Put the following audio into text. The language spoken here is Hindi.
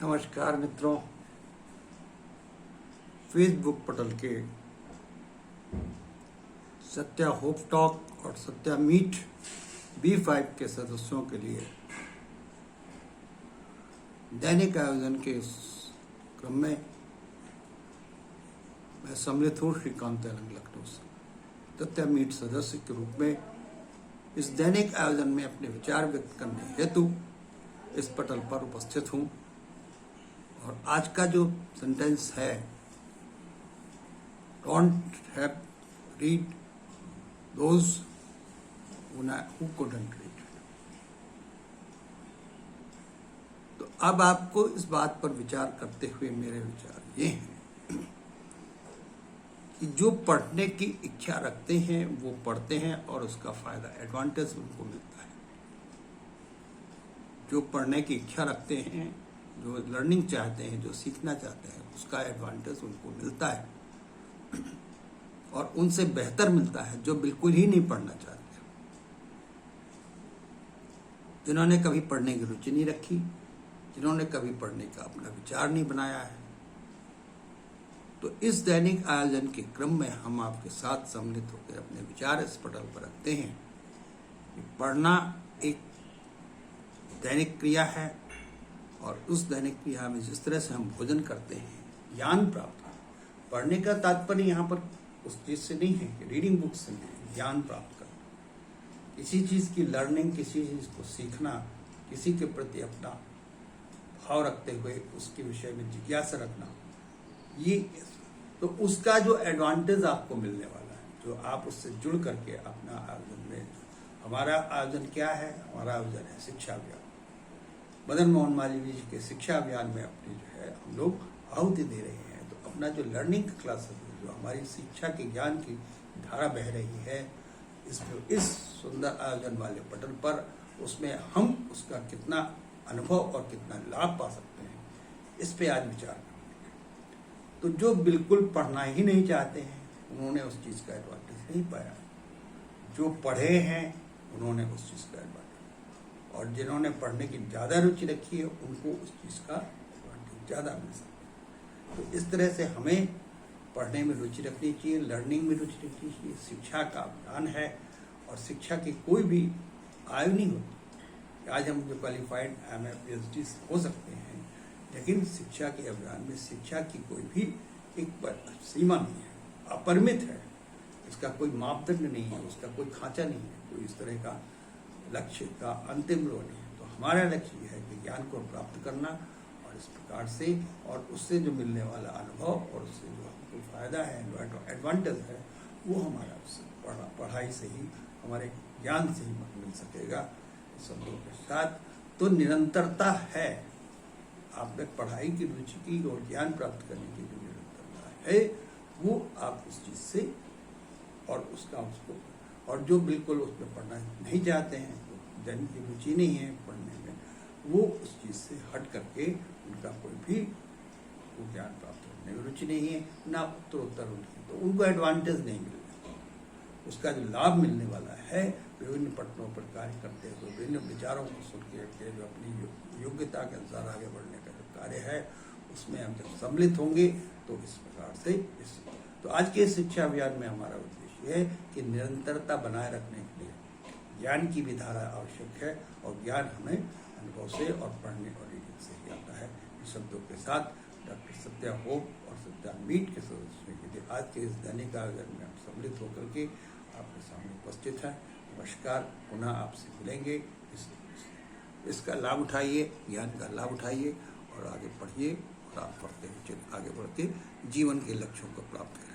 नमस्कार मित्रों, फेसबुक पटल के सत्या होप टॉक और सत्या मीट B5 के सदस्यों के लिए दैनिक आयोजन के इस क्रम में मैं सम्मिलित हूँ श्रीकांत तेलंग लखनऊ से सत्या मीट सदस्य के रूप में इस दैनिक आयोजन में अपने विचार व्यक्त करने हेतु इस पटल पर उपस्थित हूँ। और आज का जो सेंटेंस है, don't have read those who couldn't read. तो अब आपको इस बात पर विचार करते हुए मेरे विचार ये हैं कि जो पढ़ने की इच्छा रखते हैं वो पढ़ते हैं और उसका फायदा एडवांटेज उनको मिलता है। जो पढ़ने की इच्छा रखते हैं, जो लर्निंग चाहते हैं, जो सीखना चाहते हैं, उसका एडवांटेज उनको मिलता है और उनसे बेहतर मिलता है जो बिल्कुल ही नहीं पढ़ना चाहते, जिन्होंने कभी पढ़ने की रुचि नहीं रखी, जिन्होंने कभी पढ़ने का अपना विचार नहीं बनाया है। तो इस दैनिक आयोजन के क्रम में हम आपके साथ सम्मिलित होकर अपने विचार इस पटल पर रखते हैं कि पढ़ना एक दैनिक क्रिया है और उस दैनिक क्रिया में जिस तरह से हम भोजन करते हैं, ज्ञान प्राप्त पढ़ने का तात्पर्य यहाँ पर उस चीज से नहीं है कि रीडिंग बुक से नहीं, ज्ञान प्राप्त करना, किसी चीज की लर्निंग, किसी चीज को सीखना, किसी के प्रति अपना भाव रखते हुए उसके विषय में जिज्ञासा रखना, ये तो उसका जो एडवांटेज आपको मिलने वाला है, जो आप उससे जुड़ करके अपना आयोजन में, हमारा आयोजन क्या है? हमारा आयोजन है शिक्षा अभियान। मदन मोहन मालवीय जी के शिक्षा अभियान में अपनी जो है हम लोग आहुति दे रहे हैं। तो अपना जो लर्निंग क्लास है, जो हमारी शिक्षा के ज्ञान की धारा बह रही है, इस सुंदर आयोजन वाले पटल पर, उसमें हम उसका कितना अनुभव और कितना लाभ पा सकते हैं, इस पे आज विचार करेंगे। तो जो बिल्कुल पढ़ना ही नहीं चाहते हैं, उन्होंने उस चीज का एडवांटेज नहीं पाया। जो पढ़े हैं उन्होंने उस चीज का एडवांटेज, और जिन्होंने पढ़ने की ज्यादा रुचि रखी है उनको उस चीज का एडवांटेज ज्यादा मिल सकता है। तो इस तरह से हमें पढ़ने में रुचि रखनी चाहिए, लर्निंग में रुचि रखनी चाहिए। शिक्षा का अभियान है और शिक्षा की कोई भी आयु नहीं होती। आज हम जो क्वालिफाइड MA PhD हो सकते हैं, लेकिन शिक्षा के अभियान में शिक्षा की कोई भी एक सीमा नहीं है, अपरिमित है। इसका कोई मापदंड नहीं है, उसका कोई खांचा नहीं है, कोई इस तरह का लक्ष्य का अंतिम रो नहीं है। तो हमारा लक्ष्य यह है कि ज्ञान को प्राप्त करना और इस प्रकार से, और उससे जो मिलने वाला अनुभव और उससे जो हमको फायदा है, एडवांटेज है, वो हमारा पढ़ाई से ही, हमारे ज्ञान से ही मिल सकेगा। शब्दों के साथ तो निरंतरता है, आप में पढ़ाई की रुचि की और ज्ञान प्राप्त करने की जो निरंतरता है, वो आप उस चीज से और और जो बिल्कुल उसमें पढ़ना नहीं चाहते हैं, जिनकी रुचि नहीं है पढ़ने में, वो उस चीज से हट करके उनका कोई भी ज्ञान प्राप्त करने में रुचि नहीं है, ना उत्तरोत्तर उनकी, तो उनको एडवांटेज नहीं मिल रहा। उसका जो लाभ मिलने वाला है, विभिन्न पटलों पर कार्य करते हुए, विभिन्न विचारों को सुन के जो अपनी योग्यता के अनुसार आगे बढ़ने का जो कार्य है, उसमें हम जब सम्मिलित होंगे तो इस प्रकार से तो आज के शिक्षा अभियान में हमारा उद्देश्य है कि निरंतरता बनाए रखने के लिए ज्ञान की भी धारा आवश्यक है, और ज्ञान हमें अनुभव से और पढ़ने और रीडिंग से ही आता है। इस शब्दों के साथ डॉक्टर सत्या होप और सत्या मीट के सदस्यों के लिए आज के इस दैनिक आयोजन में हम सम्मिलित होकर के आपके सामने उपस्थित हैं। नमस्कार, पुनः आपसे मिलेंगे। इसका लाभ उठाइए, ज्ञान का लाभ उठाइए और आगे पढ़िए, और आप पढ़ते हुए आगे बढ़ के जीवन के लक्ष्यों को प्राप्त करें।